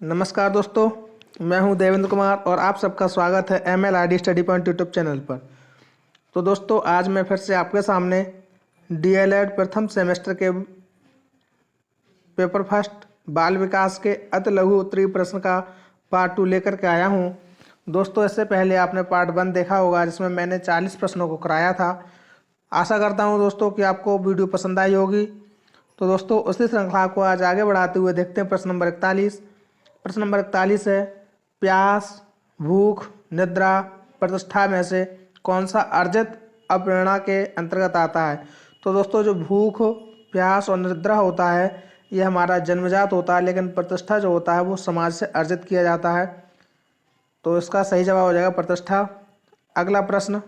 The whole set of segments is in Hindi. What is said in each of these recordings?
नमस्कार दोस्तों, मैं हूं देवेंद्र कुमार और आप सबका स्वागत है MLRD study point YouTube channel पर। तो दोस्तों, आज मैं फिर से आपके सामने DLED प्रथम सेमेस्टर के पेपर फर्स्ट बाल विकास के अति लघु उत्तरीय प्रश्न का पार्ट 2 लेकर के आया हूं। दोस्तों, इससे पहले आपने पार्ट 1 देखा होगा जिसमें मैंने 40 प्रश्नों को कराया था। आशा करता हूं दोस्तों कि आपको वीडियो पसंद आई होगी। तो दोस्तों, उसी श्रृंखला को आज आगे बढ़ाते हुए देखते हैं प्रश्न नंबर 41। प्रश्न नंबर 41 है, प्यास, भूख, निद्रा, प्रतिष्ठा में से कौन सा अर्जित अप्रेरणा के अंतर्गत आता है। तो दोस्तों, जो भूख, प्यास और निद्रा होता है ये हमारा जन्मजात होता है, लेकिन प्रतिष्ठा जो होता है वो समाज से अर्जित किया जाता है। तो इसका सही जवाब हो जाएगा प्रतिष्ठा। अगला प्रश्न,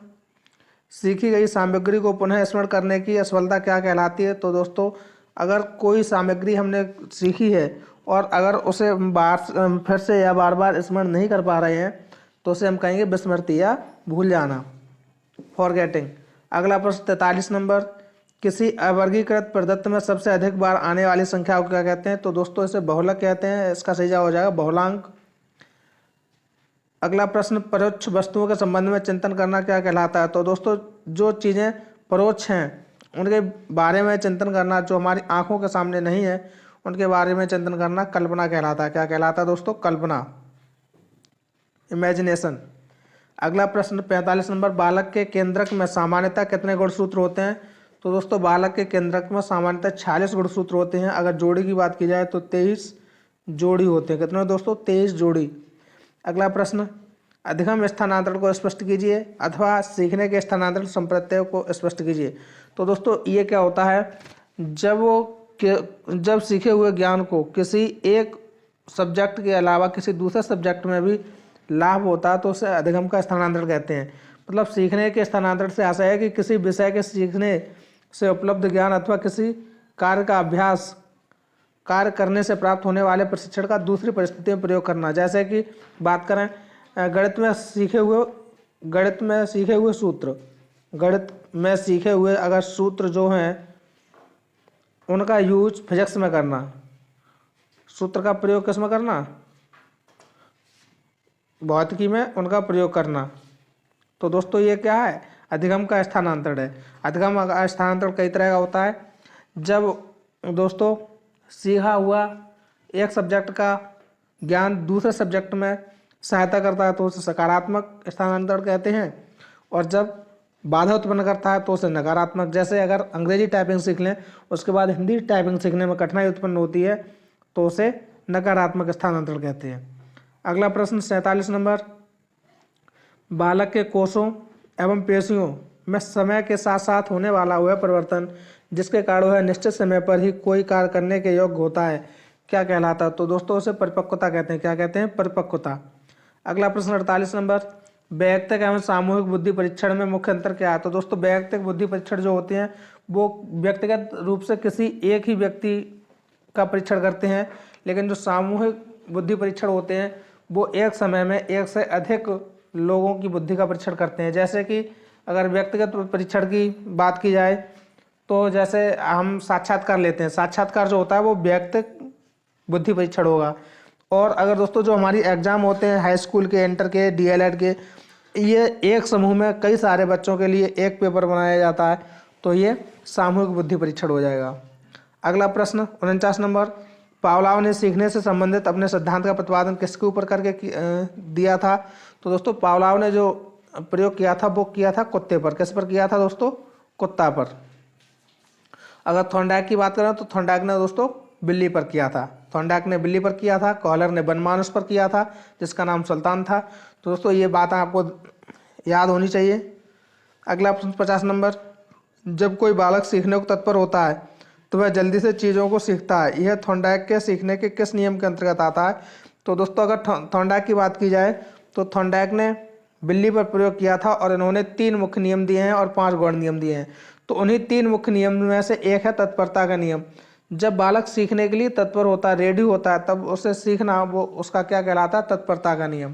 सीखी गई सामग्री को पुनः स्मरण करने की असफलता क्या कहलाती है। तो दोस्तों, अगर कोई सामग्री हमने सीखी है और अगर उसे फिर से या बार बार स्मरण नहीं कर पा रहे हैं तो उसे हम कहेंगे विस्मृति या भूल जाना, फॉरगेटिंग। अगला प्रश्न 43 नंबर, किसी अवर्गीकृत प्रदत्त में सबसे अधिक बार आने वाली संख्या को क्या कहते हैं। तो दोस्तों, इसे बहुलक कहते हैं। इसका सही जवाब हो जाएगा बहुलांक। अगला प्रश्न, परोक्ष वस्तुओं के संबंध में चिंतन करना क्या कहलाता है। तो दोस्तों, जो चीज़ें परोक्ष हैं उनके बारे में चिंतन करना, जो हमारी आंखों के सामने नहीं है उनके बारे में चिंतन करना कल्पना कहलाता है। क्या कहलाता है दोस्तों? कल्पना, इमेजिनेशन। अगला प्रश्न 45 नंबर, बालक के केंद्रक में सामान्यतः कितने गुणसूत्र होते हैं। तो दोस्तों, बालक के केंद्रक में सामान्यतः 46 गुणसूत्र होते हैं। अगर जोड़ी की बात की जाए तो 23 जोड़ी होते हैं। कितने दोस्तों? 23 जोड़ी। अगला प्रश्न, अधिगम स्थानांतरण को स्पष्ट कीजिए अथवा सीखने के स्थानांतरण संप्रत्यय को स्पष्ट कीजिए। तो दोस्तों, ये क्या होता है, जब सीखे हुए ज्ञान को किसी एक सब्जेक्ट के अलावा किसी दूसरे सब्जेक्ट में भी लाभ होता है तो उसे अधिगम का स्थानांतरण कहते हैं। मतलब सीखने के स्थानांतरण से आशय है कि किसी विषय के सीखने से उपलब्ध ज्ञान अथवा किसी कार्य का अभ्यास कार्य करने से प्राप्त होने वाले प्रशिक्षण का दूसरी परिस्थिति में प्रयोग करना। जैसे कि बात करें गणित में सीखे हुए सूत्र, गणित में सीखे हुए अगर सूत्र जो हैं उनका यूज फिजिक्स में करना, सूत्र का प्रयोग किस में करना? भौतिकी में उनका प्रयोग करना। तो दोस्तों, ये क्या है? अधिगम का स्थानांतरण है। अधिगम का स्थानांतरण कई तरह का होता है। जब दोस्तों सीखा हुआ एक सब्जेक्ट का ज्ञान दूसरे सब्जेक्ट में सहायता करता है तो उसे सकारात्मक स्थानांतरण कहते हैं, और जब बाधा उत्पन्न करता है तो उसे नकारात्मक। जैसे अगर अंग्रेजी टाइपिंग सीख लें उसके बाद हिंदी टाइपिंग सीखने में कठिनाई उत्पन्न होती है तो उसे नकारात्मक स्थानांतरण कहते हैं। अगला प्रश्न 47 नंबर, बालक के कोषों एवं पेशियों में समय के साथ साथ होने वाला वह परिवर्तन जिसके कारण वह निश्चित समय पर ही कोई कार्य करने के योग्य होता है क्या कहलाता है। तो दोस्तों, उसे परिपक्वता कहते हैं। क्या कहते हैं? परिपक्वता। अगला प्रश्न 48 नंबर, वैयक्तिक एवं सामूहिक बुद्धि परीक्षण में मुख्य अंतर क्या है। तो दोस्तों, वैयक्तिक बुद्धि परीक्षण जो होते हैं वो व्यक्तिगत रूप से किसी एक ही व्यक्ति का परीक्षण करते हैं, लेकिन जो सामूहिक बुद्धि परीक्षण होते हैं वो एक समय में एक से अधिक लोगों की बुद्धि का परीक्षण करते हैं। जैसे कि अगर व्यक्तिगत परीक्षण की बात की जाए तो जैसे हम साक्षात्कार लेते हैं, साक्षात्कार जो होता है वो व्यक्तिगत बुद्धि परीक्षण होगा। और अगर दोस्तों जो हमारी एग्ज़ाम होते हैं हाई स्कूल के, इंटर के, DLED के, ये एक समूह में कई सारे बच्चों के लिए एक पेपर बनाया जाता है तो ये सामूहिक बुद्धि परीक्षण हो जाएगा। अगला प्रश्न 49 नंबर, पावलोव ने सीखने से संबंधित अपने सिद्धांत का प्रतिपादन किसके ऊपर करके दिया था। तो दोस्तों, पावलोव ने जो प्रयोग किया था वो किया था कुत्ते पर। किस पर किया था दोस्तों? कुत्ता पर। अगर थॉर्नडाइक की बात करें तो थॉर्नडाइक ने दोस्तों बिल्ली पर किया था। थॉर्नडाइक ने बिल्ली पर किया था, कॉलर ने बनमानुस पर किया था जिसका नाम सुल्तान था। तो दोस्तों, ये बात आपको याद होनी चाहिए। अगला प्रश्न 50 नंबर, जब कोई बालक सीखने को तत्पर होता है तो वह जल्दी से चीज़ों को सीखता है, यह थॉर्नडाइक के सीखने के किस नियम के अंतर्गत आता है। तो दोस्तों, अगर थॉर्नडाइक की बात की जाए तो थॉर्नडाइक ने बिल्ली पर प्रयोग किया था और इन्होंने 3 मुख्य नियम दिए हैं और 5 गौण नियम दिए हैं। तो उन्हीं 3 मुख्य नियम में से एक है तत्परता का नियम। जब बालक सीखने के लिए तत्पर होता है, रेडी होता है, तब उसे सीखना वो उसका क्या कहलाता है? तत्परता का नियम।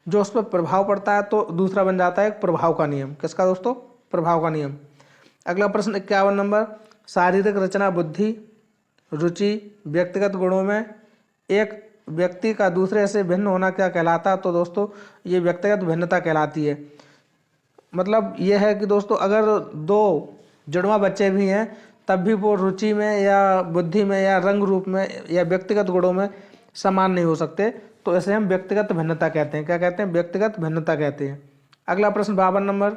जो उस पर प्रभाव पड़ता है तो दूसरा बन जाता है एक प्रभाव का नियम। किसका दोस्तों? प्रभाव का नियम। अगला प्रश्न 51 नंबर, शारीरिक रचना, बुद्धि, रुचि, व्यक्तिगत गुणों में एक व्यक्ति का दूसरे से भिन्न होना क्या कहलाता है? तो दोस्तों ये व्यक्तिगत भिन्नता कहलाती है। मतलब ये है कि दोस्तों अगर दो जुड़वा बच्चे भी हैं तब भी वो रुचि में या बुद्धि में या रंग रूप में या व्यक्तिगत गुणों में समान नहीं हो सकते, तो इसे हम व्यक्तिगत भिन्नता कहते हैं। क्या कहते हैं? व्यक्तिगत भिन्नता कहते हैं। अगला प्रश्न 52 नंबर,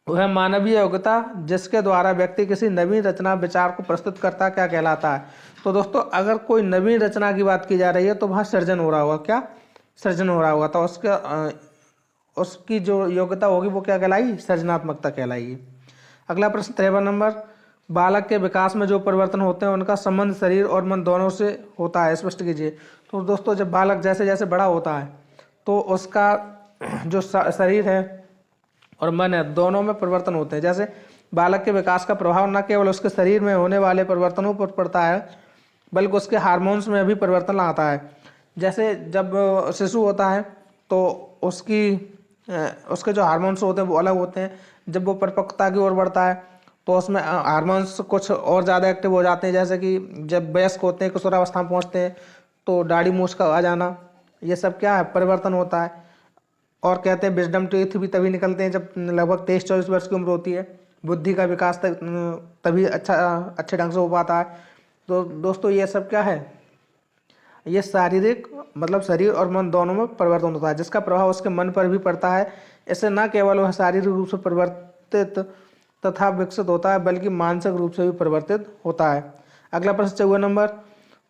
वह मानवीय योग्यता जिसके द्वारा व्यक्ति किसी नवीन रचना विचार को प्रस्तुत करता क्या कहलाता है? तो दोस्तों अगर कोई नवीन रचना की बात की जा रही है तो वहाँ सृजन हो रहा होगा। क्या सृजन हो रहा होगा? तो उसकी जो योग्यता होगी वो क्या कहलाई? सृजनात्मकता कहलाएगी। अगला प्रश्न 53 नंबर, बालक के विकास में जो परिवर्तन होते हैं उनका संबंध शरीर और मन दोनों से होता है, स्पष्ट कीजिए। तो दोस्तों जब बालक जैसे जैसे बड़ा होता है तो उसका जो शरीर है और मन है दोनों में परिवर्तन होते हैं। जैसे बालक के विकास का प्रभाव न केवल उसके शरीर में होने वाले परिवर्तनों पर पड़ता है बल्कि उसके हार्मोन्स में भी परिवर्तन आता है। जैसे जब शिशु होता है तो उसके जो हार्मोन्स होते हैं वो अलग होते हैं। जब वो परिपक्वता की ओर बढ़ता है तो उसमें हार्मोन्स कुछ और ज़्यादा एक्टिव हो जाते हैं। जैसे कि जब वयस्क होते हैं, किशोरावस्था में पहुँचते हैं तो दाढ़ी मूंछ का आ जाना, ये सब क्या है? परिवर्तन होता है। और कहते हैं विजडम टीथ भी तभी निकलते हैं जब लगभग 23-24 वर्ष की उम्र होती है। बुद्धि का विकास तभी अच्छे ढंग से हो पाता है। तो दोस्तों ये सब क्या है? ये शारीरिक मतलब शरीर और मन दोनों में परिवर्तन होता है जिसका प्रभाव उसके मन पर भी पड़ता है। इससे न केवल वह शारीरिक रूप से परिवर्तित तथा विकसित होता है बल्कि मानसिक रूप से भी परिवर्तित होता है। अगला प्रश्न 54 नंबर,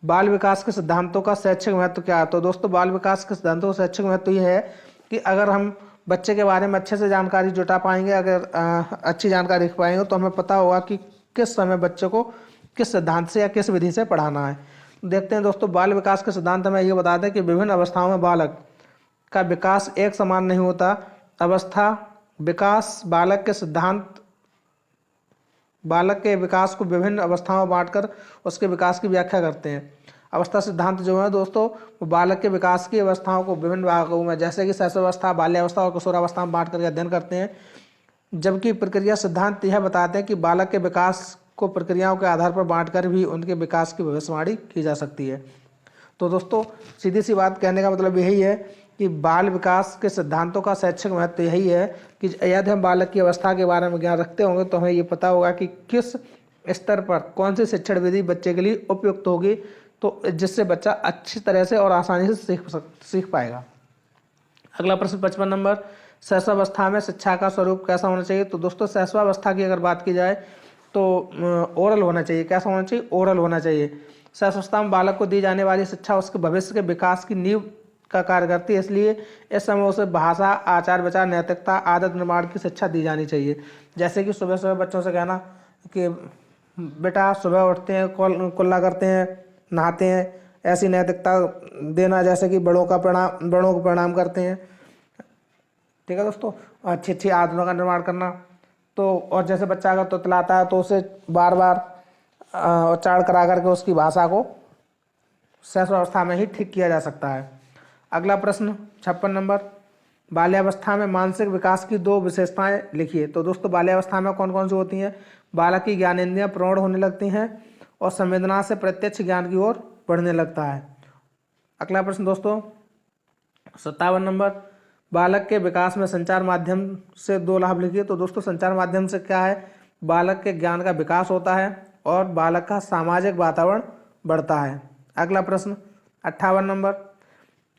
बाल विकास के सिद्धांतों का शैक्षिक महत्व क्या है? तो दोस्तों बाल विकास के सिद्धांतों का शैक्षिक महत्व यह है कि अगर हम बच्चे के बारे में अच्छे से जानकारी जुटा पाएंगे, अगर अच्छी जानकारी रख पाएंगे तो हमें पता होगा कि किस समय बच्चे को किस सिद्धांत से या किस विधि से पढ़ाना है। देखते हैं दोस्तों, बाल विकास के सिद्धांत हमें ये बताते हैं कि विभिन्न अवस्थाओं में बालक का विकास एक समान नहीं होता। अवस्था विकास बालक के विकास को विभिन्न अवस्थाओं में बांटकर उसके विकास की व्याख्या करते हैं। अवस्था सिद्धांत जो है दोस्तों वो बालक के विकास की अवस्थाओं को विभिन्न भागों में जैसे कि शैशवावस्था, बाल्यावस्था और किशोरावस्था में बांट करके अध्ययन करते हैं। जबकि प्रक्रिया सिद्धांत यह बताते हैं कि बालक के विकास को प्रक्रियाओं के आधार पर बांटकर भी उनके विकास की भविष्यवाणी की जा सकती है। तो दोस्तों सीधी सी बात कहने का मतलब यही है कि बाल विकास के सिद्धांतों का शैक्षिक महत्व यही है कि यदि हम बालक की अवस्था के बारे में ज्ञान रखते होंगे तो हमें ये पता होगा कि किस स्तर पर कौन सी शिक्षण विधि बच्चे के लिए उपयुक्त होगी, तो जिससे बच्चा अच्छी तरह से और आसानी से सीख पाएगा। अगला प्रश्न 55 नंबर, शैशवावस्था में शिक्षा का स्वरूप कैसा होना चाहिए? तो दोस्तों शैशवावस्था की अगर बात की जाए तो ओरल होना चाहिए। कैसा होना चाहिए? ओरल होना चाहिए। शैशवावस्था में बालक को दी जाने वाली शिक्षा उसके भविष्य के विकास की नींव का कार्य करती है, इसलिए इस समय उसे भाषा, आचार विचार, नैतिकता, आदत निर्माण की शिक्षा दी जानी चाहिए। जैसे कि सुबह सुबह बच्चों से कहना कि बेटा सुबह उठते हैं, कुल्ला करते हैं, नहाते हैं, ऐसी नैतिकता देना जैसे कि बड़ों को प्रणाम करते हैं। ठीक है दोस्तों, अच्छी अच्छी आदतों का निर्माण करना। तो और जैसे बच्चा अगर तुतलाता है तो उसे बार बार उच्चारण करा करके उसकी भाषा को शैशवावस्था में ही ठीक किया जा सकता है। अगला प्रश्न 56 नंबर, बाल्यावस्था में मानसिक विकास की 2 विशेषताएं लिखिए। तो दोस्तों बाल्यावस्था में कौन कौन सी होती हैं? बालक की ज्ञानेंद्रियां प्रौढ़ होने लगती हैं और संवेदना से प्रत्यक्ष ज्ञान की ओर बढ़ने लगता है। अगला प्रश्न दोस्तों 57 नंबर, बालक के विकास में संचार माध्यम से 2 लाभ लिखिए। तो दोस्तों संचार माध्यम से क्या है? बालक के ज्ञान का विकास होता है और बालक का सामाजिक वातावरण बढ़ता है। अगला प्रश्न 58 नंबर,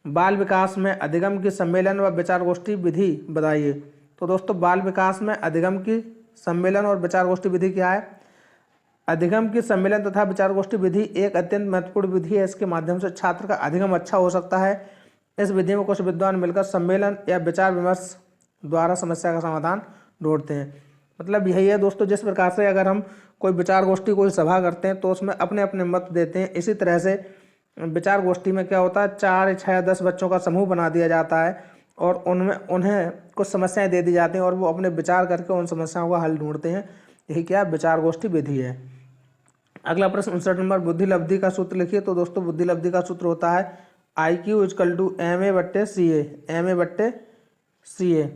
बाल विकास में अधिगम की सम्मेलन व विचार गोष्ठी विधि बताइए। तो दोस्तों बाल विकास में अधिगम की सम्मेलन और विचार गोष्ठी विधि क्या है? अधिगम की सम्मेलन तथा विचार गोष्ठी विधि एक अत्यंत महत्वपूर्ण विधि है। इसके माध्यम से छात्र का अधिगम अच्छा हो सकता है। इस विधि में कुछ विद्वान मिलकर सम्मेलन या विचार विमर्श द्वारा समस्या का समाधान ढूंढते हैं। मतलब यही है दोस्तों, जिस प्रकार से अगर हम कोई विचार गोष्ठी कोई सभा करते हैं तो उसमें अपने अपने मत देते हैं, इसी तरह से विचार गोष्ठी में क्या होता है 4, 6, 10 बच्चों का समूह बना दिया जाता है और उन्हें कुछ समस्याएं दे दी जाती हैं और वो अपने विचार करके उन समस्याओं का हल ढूंढते हैं। यही क्या विचार गोष्ठी विधि है। अगला प्रश्न 59 नंबर, बुद्धि लब्धि का सूत्र लिखिए। तो दोस्तों बुद्धि लब्धि का सूत्र होता है IQ = MA/CA, MA/CA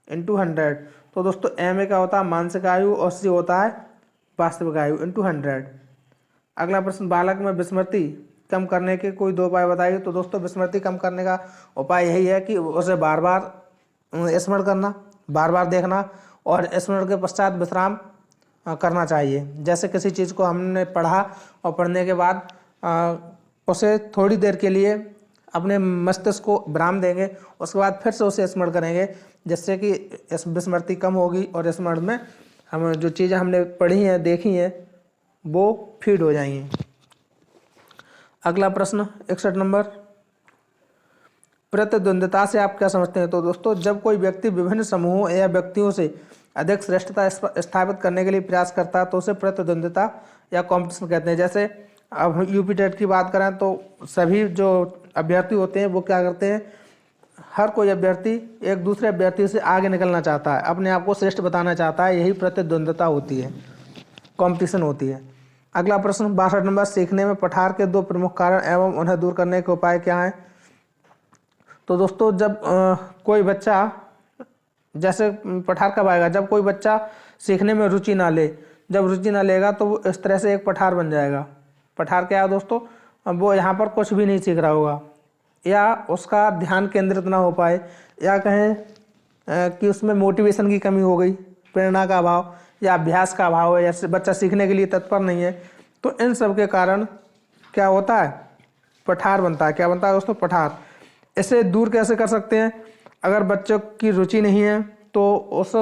× 100। तो दोस्तों MA क्या होता है? मानसिक आयु और C होता है वास्तविक आयु × 100। अगला प्रश्न, बालक में विस्मृति कम करने के कोई 2 उपाय बताइए। तो दोस्तों विस्मृति कम करने का उपाय यही है कि उसे बार बार स्मरण करना, बार बार देखना और स्मरण के पश्चात विश्राम करना चाहिए। जैसे किसी चीज़ को हमने पढ़ा और पढ़ने के बाद उसे थोड़ी देर के लिए अपने मस्तिष्क को विराम देंगे, उसके बाद फिर से उसे स्मरण करेंगे, जिससे कि इस विस्मृति कम होगी और स्मरण में हम जो चीज़ें हमने पढ़ी हैं, देखी हैं, वो फीड हो जाएंगी। अगला प्रश्न 61 नंबर, प्रतिद्वंद्विता से आप क्या समझते हैं? तो दोस्तों जब कोई व्यक्ति विभिन्न समूहों या व्यक्तियों से अधिक श्रेष्ठता स्थापित करने के लिए प्रयास करता है तो उसे प्रतिद्वंद्विता या कॉम्पिटिशन कहते हैं। जैसे अब यूपी टेट की बात करें तो सभी जो अभ्यर्थी होते हैं वो क्या करते हैं, हर कोई अभ्यर्थी एक दूसरे अभ्यर्थी से आगे निकलना चाहता है, अपने आप को श्रेष्ठ बताना चाहता है, यही प्रतिद्वंद्विता होती है, कंपटीशन होती है। अगला प्रश्न 62 नंबर, सीखने में पठार के 2 प्रमुख कारण एवं उन्हें दूर करने के उपाय क्या हैं? तो दोस्तों जब कोई बच्चा, जैसे पठार कब आएगा, जब कोई बच्चा सीखने में रुचि ना ले, जब रुचि ना लेगा तो वो इस तरह से एक पठार बन जाएगा। पठार क्या है दोस्तों, वो यहाँ पर कुछ भी नहीं सीख रहा होगा, या उसका ध्यान केंद्रित ना हो पाए, या कहें कि उसमें मोटिवेशन की कमी हो गई, प्रेरणा का अभाव या अभ्यास का अभाव है, या बच्चा सीखने के लिए तत्पर नहीं है, तो इन सब के कारण क्या होता है, पठार बनता है। क्या बनता है दोस्तों? पठार। इसे दूर कैसे कर सकते हैं? अगर बच्चों की रुचि नहीं है तो उस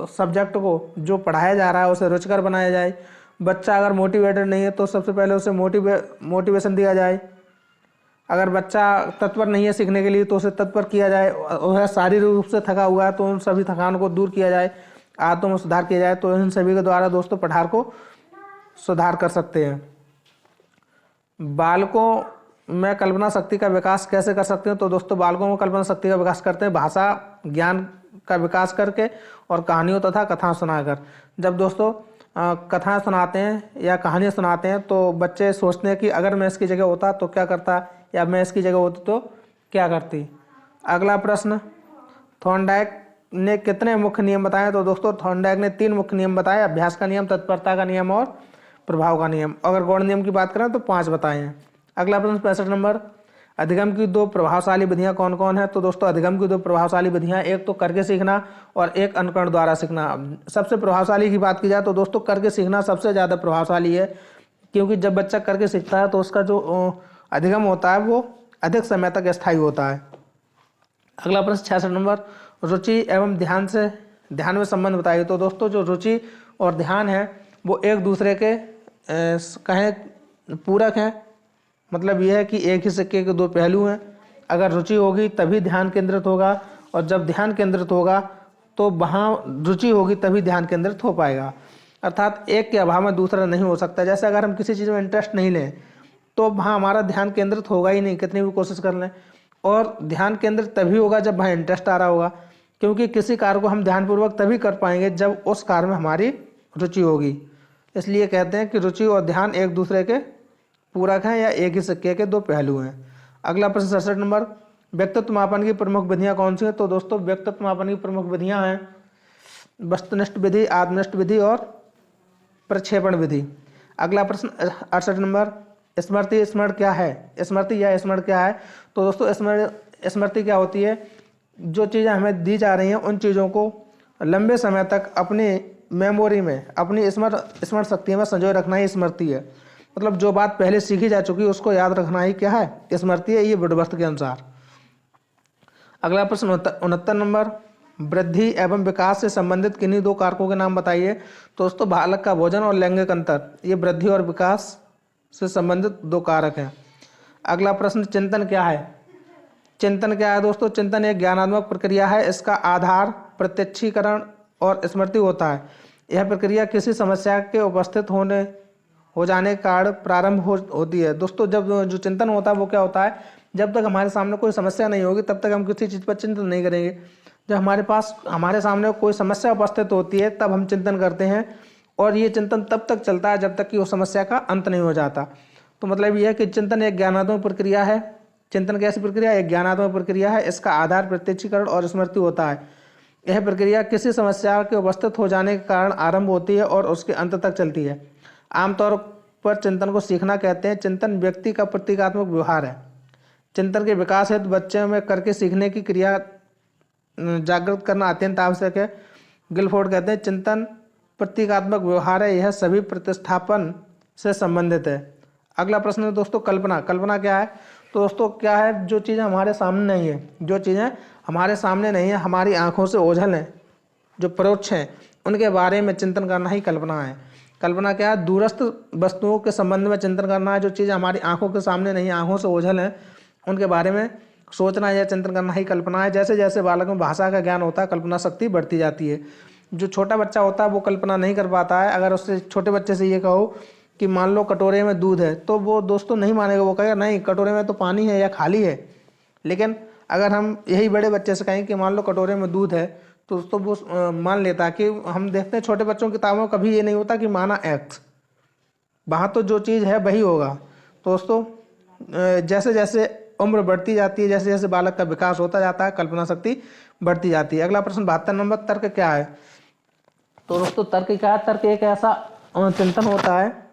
सब्जेक्ट को जो पढ़ाया जा रहा है उसे रुचिकर बनाया जाए। बच्चा अगर मोटिवेटेड नहीं है तो सबसे पहले उसे मोटिवेशन दिया जाए। अगर बच्चा तत्पर नहीं है सीखने के लिए तो उसे तत्पर किया जाए। वह शारीरिक रूप से थका हुआ है तो उन सभी थकान को दूर किया जाए, आदतों में सुधार किया जाए। तो इन सभी के द्वारा दोस्तों पठार को सुधार कर सकते हैं। बालकों में कल्पना शक्ति का विकास कैसे कर सकते हैं? तो दोस्तों बालकों में कल्पना शक्ति का विकास करते हैं भाषा ज्ञान का विकास करके और कहानियों तथा कथाएं सुनाकर। जब दोस्तों कथाएं सुनाते हैं या कहानियाँ सुनाते हैं तो बच्चे सोचते हैं कि अगर मैं इसकी जगह होता तो क्या करता, या मैं इसकी जगह होती तो क्या करती। अगला प्रश्न, थॉर्नडाइक ने कितने मुख्य नियम बताए? तो दोस्तों थॉर्नडाइक ने 3 मुख्य नियम बताए, अभ्यास का नियम, तत्परता का नियम और प्रभाव का नियम। अगर गौण नियम की बात करें तो 5 बताए हैं। अगला प्रश्न 65 नंबर, अधिगम की 2 प्रभावशाली विधियां कौन कौन है? तो दोस्तों अधिगम की 2 प्रभावशाली विधियां, एक तो करके सीखना और एक अनुकरण द्वारा सीखना। सबसे प्रभावशाली की बात की जाए तो दोस्तों करके सीखना सबसे ज़्यादा प्रभावशाली है, क्योंकि जब बच्चा करके सीखता है तो उसका जो अधिगम होता है वो अधिक समय तक स्थायी होता है। अगला प्रश्न 66 नंबर, रुचि एवं ध्यान में संबंध बताइए। तो दोस्तों जो रुचि और ध्यान है वो एक दूसरे के कहें पूरक हैं। मतलब यह है कि एक ही सिक्के के 2 पहलू हैं। अगर रुचि होगी तभी ध्यान केंद्रित होगा, और जब ध्यान केंद्रित होगा तो वहाँ रुचि होगी तभी ध्यान केंद्रित हो पाएगा। अर्थात एक के अभाव में दूसरा नहीं हो सकता। जैसे अगर हम किसी चीज़ में इंटरेस्ट नहीं लें तो वहाँ हमारा ध्यान केंद्रित होगा ही नहीं, कितनी भी कोशिश कर लें। और ध्यान केंद्रित तभी होगा जब वहाँ इंटरेस्ट आ रहा होगा, क्योंकि किसी कार्य को हम ध्यानपूर्वक तभी कर पाएंगे जब उस कार्य में हमारी रुचि होगी। इसलिए कहते हैं कि रुचि और ध्यान एक दूसरे के पूरक हैं या एक ही सिक्के के 2 पहलू हैं। अगला प्रश्न 67 नंबर, व्यक्तित्व मापन की प्रमुख विधियां कौन सी हैं? तो दोस्तों व्यक्तित्व मापन की प्रमुख विधियां हैं वस्तुनिष्ठ विधि, आत्मनिष्ठ विधि और प्रक्षेपण विधि। अगला प्रश्न 68 नंबर, स्मृति क्या है? स्मृति या स्मरण क्या है? तो दोस्तों स्मृति क्या होती है? जो चीज़ें हमें दी जा रही हैं उन चीज़ों को लंबे समय तक अपनी मेमोरी में, अपनी स्मरण शक्ति में संजोए रखना ही स्मृति है। मतलब जो बात पहले सीखी जा चुकी है उसको याद रखना ही क्या है? स्मृति है, ये वुडवर्थ के अनुसार। अगला प्रश्न 69 नंबर, वृद्धि एवं विकास से संबंधित किन्हीं 2 कारकों के नाम बताइए। तो दोस्तों बालक का भोजन और लैंगिक अंतर, ये वृद्धि और विकास से संबंधित 2 कारक हैं। अगला प्रश्न, चिंतन क्या है? चिंतन क्या है दोस्तों? चिंतन एक ज्ञानात्मक प्रक्रिया है, इसका आधार प्रत्यक्षीकरण और स्मृति होता है। यह प्रक्रिया किसी समस्या के उपस्थित हो जाने के कारण प्रारंभ होती है। दोस्तों जब जो चिंतन होता है वो क्या होता है, जब तक हमारे सामने कोई समस्या नहीं होगी तब तक हम किसी चीज़ पर चिंतन नहीं करेंगे। जब हमारे सामने कोई समस्या उपस्थित होती है तब हम चिंतन करते हैं, और ये चिंतन तब तक चलता है जब तक कि उस समस्या का अंत नहीं हो जाता। तो मतलब यह है कि चिंतन एक ज्ञानात्मक प्रक्रिया है। चिंतन कैसी प्रक्रिया? एक ज्ञानात्मक प्रक्रिया है, इसका आधार प्रत्यक्षीकरण और स्मृति होता है। यह प्रक्रिया किसी समस्या के उपस्थित हो जाने के कारण आरंभ होती है और उसके अंत तक चलती है। आमतौर पर चिंतन को सीखना कहते हैं। चिंतन व्यक्ति का प्रतीकात्मक व्यवहार है। चिंतन के विकास हेतु बच्चों में करके सीखने की क्रिया जागृत करना अत्यंत आवश्यक है। गिलफोर्ड कहते हैं चिंतन प्रतीकात्मक व्यवहार है, यह सभी प्रतिस्थापन से संबंधित है। अगला प्रश्न है दोस्तों कल्पना। कल्पना क्या है? तो दोस्तों क्या है? जो चीज़ें हमारे सामने नहीं है, जो चीज़ें हमारे सामने नहीं है, हमारी आंखों से ओझल हैं, जो परोक्ष हैं, उनके बारे में चिंतन करना ही कल्पना है। कल्पना क्या है? दूरस्थ वस्तुओं के संबंध में चिंतन करना है। जो चीज़ें हमारी आंखों के सामने नहीं, आंखों से ओझल हैं, उनके बारे में सोचना या चिंतन करना ही कल्पना है। जैसे जैसे बालक में भाषा का ज्ञान होता है, कल्पना शक्ति बढ़ती जाती है। जो छोटा बच्चा होता है वो कल्पना नहीं कर पाता है। अगर उससे छोटे बच्चे से ये कहो कि मान लो कटोरे में दूध है, तो वो दोस्तों नहीं मानेगा, वो कहेगा नहीं कटोरे में तो पानी है या खाली है। लेकिन अगर हम यही बड़े बच्चे से कहें कि मान लो कटोरे में दूध है, तो दोस्तों वो मान लेता है। कि हम देखते हैं छोटे बच्चों की किताबों में कभी ये नहीं होता कि माना एक्स, वहाँ तो जो चीज़ है वही होगा। तो दोस्तों जैसे जैसे उम्र बढ़ती जाती है, जैसे जैसे बालक का विकास होता जाता है, कल्पना शक्ति बढ़ती जाती है। अगला प्रश्न 72 नंबर, तर्क क्या है? तो दोस्तों तर्क क्या है? तर्क एक ऐसा चिंतन होता है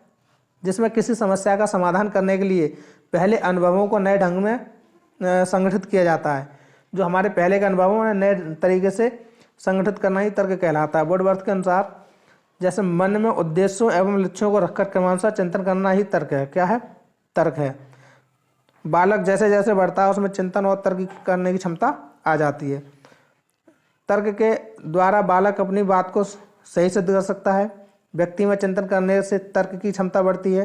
जिसमें किसी समस्या का समाधान करने के लिए पहले अनुभवों को नए ढंग में संगठित किया जाता है। जो हमारे पहले के अनुभवों ने नए तरीके से संगठित करना ही तर्क कहलाता है। वुडवर्थ के अनुसार जैसे मन में उद्देश्यों एवं लक्ष्यों को रखकर क्रमानुसार चिंतन करना ही तर्क है। क्या है? तर्क है। बालक जैसे जैसे बढ़ता है उसमें चिंतन और तर्क करने की क्षमता आ जाती है। तर्क के द्वारा बालक अपनी बात को सही सिद्ध कर सकता है। व्यक्ति में चिंतन करने से तर्क की क्षमता बढ़ती है।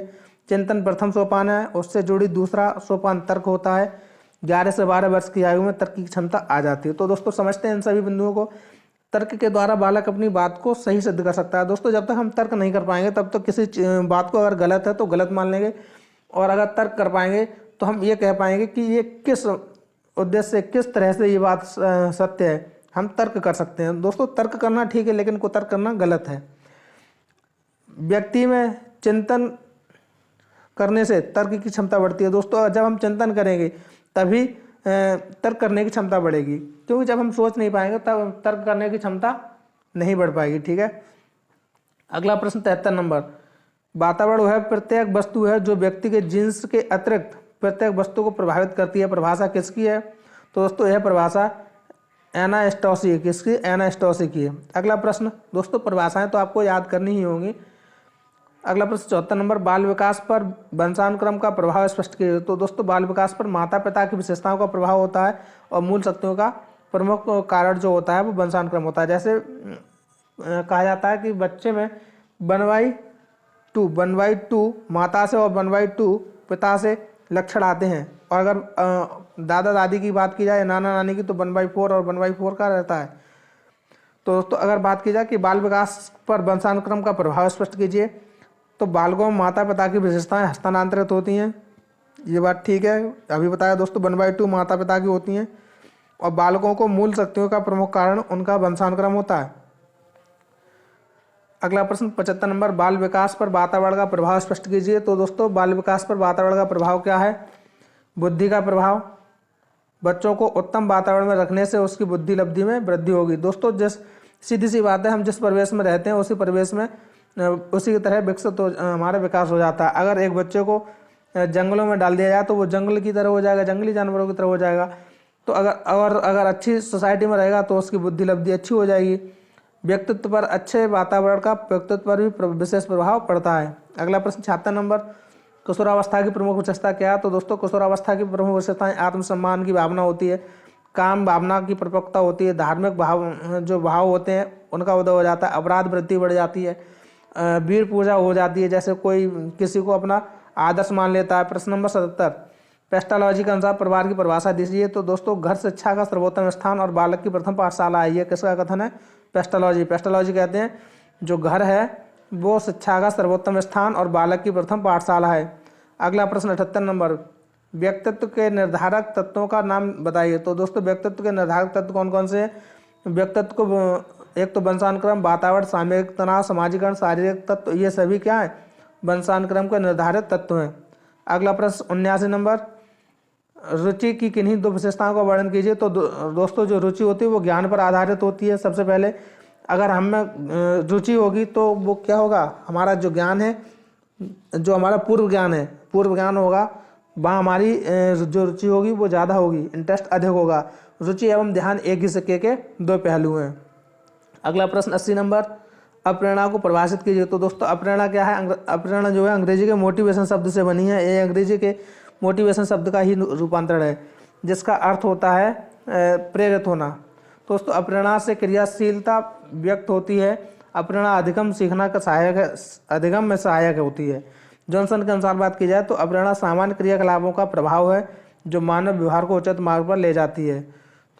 चिंतन प्रथम सोपान है, उससे जुड़ी दूसरा सोपान तर्क होता है। 11 से 12 वर्ष की आयु में तर्क की क्षमता आ जाती है। तो दोस्तों समझते हैं इन सभी बिंदुओं को। तर्क के द्वारा बालक अपनी बात को सही सिद्ध कर सकता है। दोस्तों जब तक हम तर्क नहीं कर पाएंगे तब तक किसी बात को अगर गलत है तो गलत मान लेंगे, और अगर तर्क कर पाएंगे तो हम ये कह पाएंगे कि ये किस उद्देश्य से, किस तरह से ये बात सत्य है। हम तर्क कर सकते हैं। दोस्तों तर्क करना ठीक है, लेकिन कुतर्क करना गलत है। व्यक्ति में चिंतन करने से तर्क की क्षमता बढ़ती है। दोस्तों जब हम चिंतन करेंगे तभी तर्क करने की क्षमता बढ़ेगी, क्योंकि जब हम सोच नहीं पाएंगे तब तर्क करने की क्षमता नहीं बढ़ पाएगी। ठीक है। अगला प्रश्न 73 नंबर, वातावरण वह प्रत्येक वस्तु है जो व्यक्ति के जीन्स के अतिरिक्त प्रत्येक वस्तु को प्रभावित करती है। परिभाषा किसकी है? तो दोस्तों यह परिभाषा एनास्टॉसी है। किसकी? एनास्टॉसी की है। अगला प्रश्न दोस्तों, परिभाषाएं तो आपको याद करनी ही होंगी। अगला प्रश्न 74 नंबर, बाल विकास पर वंशानुक्रम का प्रभाव स्पष्ट कीजिए। तो दोस्तों बाल विकास पर माता पिता की विशेषताओं का प्रभाव होता है, और मूल शक्तियों का प्रमुख कारण जो होता है वो वंशानुक्रम होता है। जैसे कहा जाता है कि बच्चे में 1/2 माता से और 1/2 पिता से लक्षण आते हैं। और अगर दादा दादी की बात की जाए, नाना नानी की, तो 1/4 और 1/4 का रहता है। तो दोस्तों अगर बात की जाए कि बाल विकास पर वंशानुक्रम का प्रभाव स्पष्ट कीजिए, तो बालकों में माता पिता की विशेषताएं हस्तांतरित होती हैं। ये बात ठीक है, अभी बताया दोस्तों 1/2 माता पिता की होती हैं, और बालकों को मूल शक्तियों का प्रमुख कारण उनका वंशानुक्रम होता है। अगला प्रश्न 75 नंबर, बाल विकास पर वातावरण का प्रभाव स्पष्ट कीजिए। तो दोस्तों बाल विकास पर वातावरण का प्रभाव क्या है? बुद्धि का प्रभाव। बच्चों को उत्तम वातावरण में रखने से उसकी बुद्धि लब्धि में वृद्धि होगी। दोस्तों जिस सीधी सी बात है, हम जिस परिवेश में रहते हैं उसी परिवेश में उसी की तरह विकसित हो हमारा विकास हो जाता है। अगर एक बच्चे को जंगलों में डाल दिया जाए तो वो जंगल की तरह हो जाएगा, जंगली जानवरों की तरह हो जाएगा। तो अगर अच्छी सोसाइटी में रहेगा तो उसकी बुद्धि लब्धि अच्छी हो जाएगी। व्यक्तित्व पर अच्छे वातावरण का व्यक्तित्व पर भी विशेष प्रभाव पड़ता है। अगला प्रश्न 76 नंबर, किशोरावस्था की प्रमुख विशेषता क्या है? तो दोस्तों किशोरावस्था की प्रमुख विशेषताएं आत्मसम्मान की भावना होती है, काम भावना की परिपक्वता होती है, धार्मिक भाव होते हैं उनका उदय हो जाता है, अपराध वृत्ति बढ़ जाती है, वीर पूजा हो जाती है, जैसे कोई किसी को अपना आदर्श मान लेता है। प्रश्न नंबर 77, पेस्टालॉजी के अनुसार परिवार की परिभाषा दीजिए। तो दोस्तों घर शिक्षा का सर्वोत्तम स्थान और बालक की प्रथम पाठशाला है। ये किसका कथन है? पेस्टालॉजी कहते हैं जो घर है वो शिक्षा का सर्वोत्तम स्थान और बालक की प्रथम पाठशाला है। अगला प्रश्न 78 नंबर, व्यक्तित्व के निर्धारक तत्वों का नाम बताइए। तो दोस्तों व्यक्तित्व के निर्धारक तत्व कौन कौन से हैं? व्यक्तित्व को एक तो वंशानुक्रम, वातावरण, सामूहिक तनाव, समाजीकरण, शारीरिक तत्व, ये सभी क्या है? वंशानुक्रम के निर्धारित तत्व हैं। अगला प्रश्न 79 नंबर, रुचि की किन्हीं दो विशेषताओं का वर्णन कीजिए। तो दोस्तों जो रुचि होती है वो ज्ञान पर आधारित होती है। सबसे पहले अगर हम में रुचि होगी तो वो क्या होगा? हमारा जो ज्ञान है जो हमारा पूर्व ज्ञान है, पूर्व ज्ञान होगा, वहाँ हमारी जो रुचि होगी वो ज़्यादा होगी, इंटरेस्ट अधिक होगा। रुचि एवं ध्यान एक ही सिक्के के दो पहलू हैं। अगला प्रश्न 80 नंबर, अप्रेरणा को परिभाषित कीजिए। तो दोस्तों अप्रेरणा क्या है? अप्रेरणा जो है अंग्रेजी के मोटिवेशन शब्द से बनी है। ये अंग्रेजी के मोटिवेशन शब्द का ही रूपांतरण है, जिसका अर्थ होता है प्रेरित होना। दोस्तों अप्रेरणा से क्रियाशीलता व्यक्त होती है। अप्रेरणा अधिगम सीखना का सहायक है, अधिगम में सहायक होती है। जॉनसन के अनुसार बात की जाए तो अप्रेरणा सामान्य क्रियाकलापों का प्रभाव है जो मानव व्यवहार को उचित मार्ग पर ले जाती है।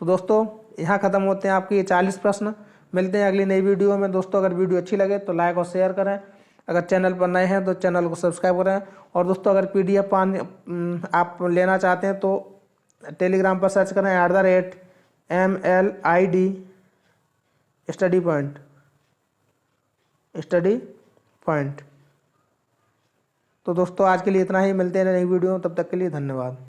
तो दोस्तों यहाँ खत्म होते हैं आपके ये 40 प्रश्न। मिलते हैं अगली नई वीडियो में। दोस्तों अगर वीडियो अच्छी लगे तो लाइक और शेयर करें। अगर चैनल पर नए हैं तो चैनल को सब्सक्राइब करें। और दोस्तों अगर PDF आप लेना चाहते हैं तो टेलीग्राम पर सर्च करें @MLID स्टडी पॉइंट। तो दोस्तों आज के लिए इतना ही। मिलते हैं नई वीडियो, तब तक के लिए धन्यवाद।